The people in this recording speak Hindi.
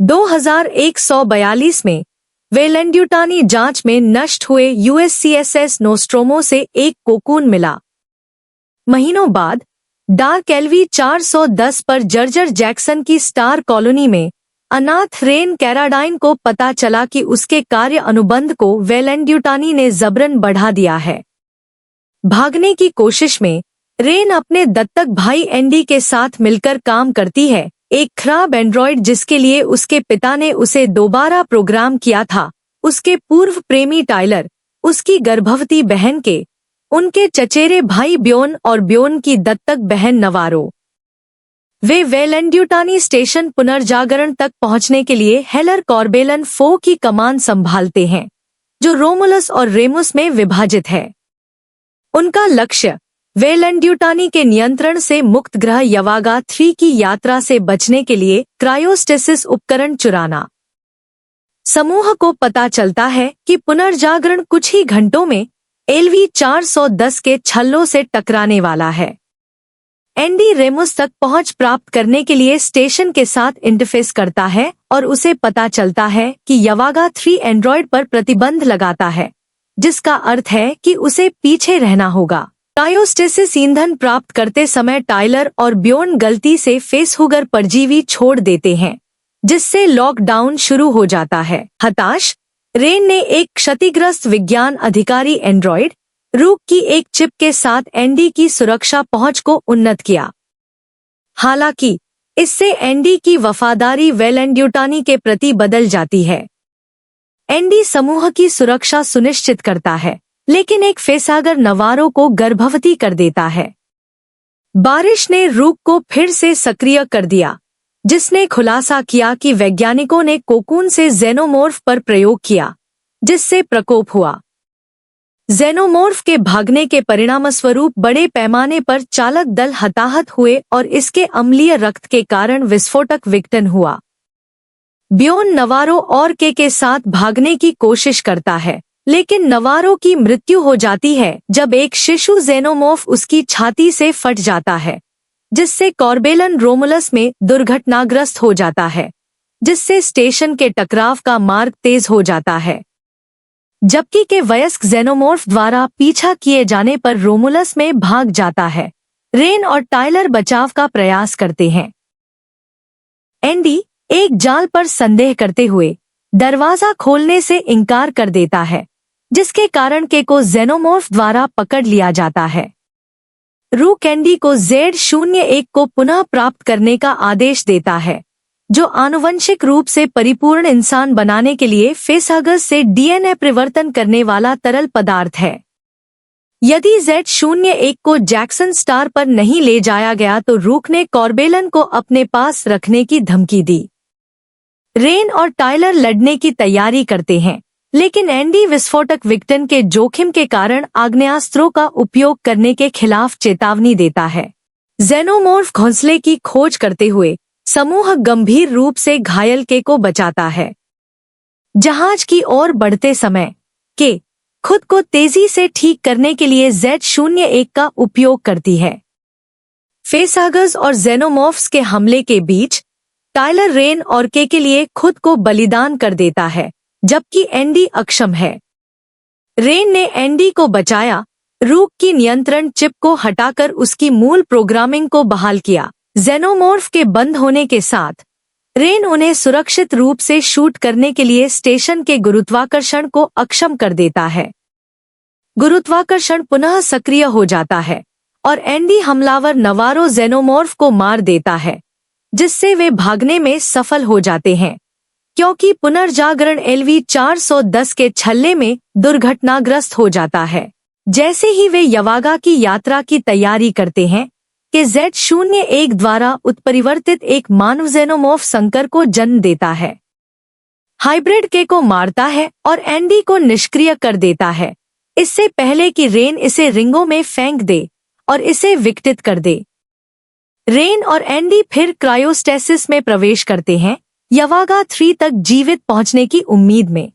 2142 में वेलेंड्यूटानी जांच में नष्ट हुए USCSS नोस्ट्रोमो से एक कोकून मिला। महीनों बाद डार्क LV 410 पर जर्जर जैक्सन की स्टार कॉलोनी में अनाथ रेन कैराडाइन को पता चला कि उसके कार्य अनुबंध को वेलेंड्यूटानी ने जबरन बढ़ा दिया है। भागने की कोशिश में रेन अपने दत्तक भाई एंडी के साथ मिलकर काम करती है, एक खराब एंड्रॉयड जिसके लिए उसके पिता ने उसे दोबारा प्रोग्राम किया था। उसके पूर्व प्रेमी टाइलर, उसकी गर्भवती बहन के, उनके चचेरे भाई ब्योन और ब्योन की दत्तक बहन नवारो। वे वेलेंड्यूटानी स्टेशन पुनर्जागरण तक पहुंचने के लिए हेलर कॉर्बेलन 4 की कमान संभालते हैं, जो रोमुलस और रेमुस में विभाजित है। उनका लक्ष्य वेलेंड्यूटानी के नियंत्रण से मुक्त ग्रह यवागा 3 की यात्रा से बचने के लिए क्रायोस्टेसिस उपकरण चुराना। समूह को पता चलता है कि पुनर्जागरण कुछ ही घंटों में LV 410 के छल्लों से टकराने वाला है। एंडी रेमुस तक पहुंच प्राप्त करने के लिए स्टेशन के साथ इंटरफेस करता है और उसे पता चलता है कि यवागा 3 एंड्रॉयड पर प्रतिबंध लगाता है, जिसका अर्थ है कि उसे पीछे रहना होगा। क्रायोस्टेसिस ईंधन प्राप्त करते समय टाइलर और ब्योन गलती से फेसहुगर परजीवी छोड़ देते हैं, जिससे लॉकडाउन शुरू हो जाता है। हताश, रेन ने एक क्षतिग्रस्त विज्ञान अधिकारी एंड्रॉयड रूक की एक चिप के साथ एंडी की सुरक्षा पहुंच को उन्नत किया। हालांकि इससे एंडी की वफादारी वेलेंड्यूटानी के प्रति बदल जाती है। एंडी समूह की सुरक्षा सुनिश्चित करता है, लेकिन एक फेसहागर नवारो को गर्भवती कर देता है। बारिश ने रूक को फिर से सक्रिय कर दिया, जिसने खुलासा किया कि वैज्ञानिकों ने कोकून से जेनोमोर्फ पर प्रयोग किया, जिससे प्रकोप हुआ। जेनोमोर्फ के भागने के परिणामस्वरूप बड़े पैमाने पर चालक दल हताहत हुए और इसके अम्लीय रक्त के कारण विस्फोटक विघटन हुआ। ब्योन नवारो और के साथ भागने की कोशिश करता है, लेकिन नवारो की मृत्यु हो जाती है जब एक शिशु जेनोमोर्फ उसकी छाती से फट जाता है, जिससे कॉर्बेलन रोमुलस में दुर्घटनाग्रस्त हो जाता है, जिससे स्टेशन के टकराव का मार्ग तेज हो जाता है। जबकि के वयस्क जेनोमोर्फ द्वारा पीछा किए जाने पर रोमुलस में भाग जाता है। रेन और टाइलर बचाव का प्रयास करते हैं। एंडी एक जाल पर संदेह करते हुए दरवाजा खोलने से इनकार कर देता है, जिसके कारण के को जेनोमोर्फ द्वारा पकड़ लिया जाता है। रूक एंडी को Z01 को पुनः प्राप्त करने का आदेश देता है, जो आनुवंशिक रूप से परिपूर्ण इंसान बनाने के लिए फेसहागर्स से DNA परिवर्तन करने वाला तरल पदार्थ है। यदि Z01 को जैक्सन स्टार पर नहीं ले जाया गया तो रूक ने कॉर्बेलन को अपने पास रखने की धमकी दी। रेन और टाइलर लड़ने की तैयारी करते हैं, लेकिन एंडी विस्फोटक विघटन के जोखिम के कारण आग्नेयास्त्रों का उपयोग करने के खिलाफ चेतावनी देता है। जेनोमोर्फ घोंसले की खोज करते हुए समूह गंभीर रूप से घायल के को बचाता है। जहाज की ओर बढ़ते समय के खुद को तेजी से ठीक करने के लिए Z01 का उपयोग करती है। फेसहागर्स और जेनोमोर्फ्स के हमले के बीच टाइलर रेन और के लिए खुद को बलिदान कर देता है, जबकि एंडी अक्षम है। रेन ने एंडी को बचाया, रूक की नियंत्रण चिप को हटाकर उसकी मूल प्रोग्रामिंग को बहाल किया। जेनोमोर्फ के बंद होने के साथ रेन उन्हें सुरक्षित रूप से शूट करने के लिए स्टेशन के गुरुत्वाकर्षण को अक्षम कर देता है। गुरुत्वाकर्षण पुनः सक्रिय हो जाता है और एंडी हमलावर नवारो जेनोमोर्फ को मार देता है, जिससे वे भागने में सफल हो जाते हैं, क्योंकि पुनर्जागरण LV 410 के छल्ले में दुर्घटनाग्रस्त हो जाता है। जैसे ही वे यवागा की यात्रा की तैयारी करते हैं कि Z01 द्वारा उत्परिवर्तित एक मानव जेनोमोर्फ संकर को जन्म देता है। हाइब्रिड के को मारता है और एंडी को निष्क्रिय कर देता है, इससे पहले कि रेन इसे रिंगों में फेंक दे और इसे विघटित कर दे। रेन और एंडी फिर क्रायोस्टेसिस में प्रवेश करते हैं, यवागा 3 तक जीवित पहुंचने की उम्मीद में।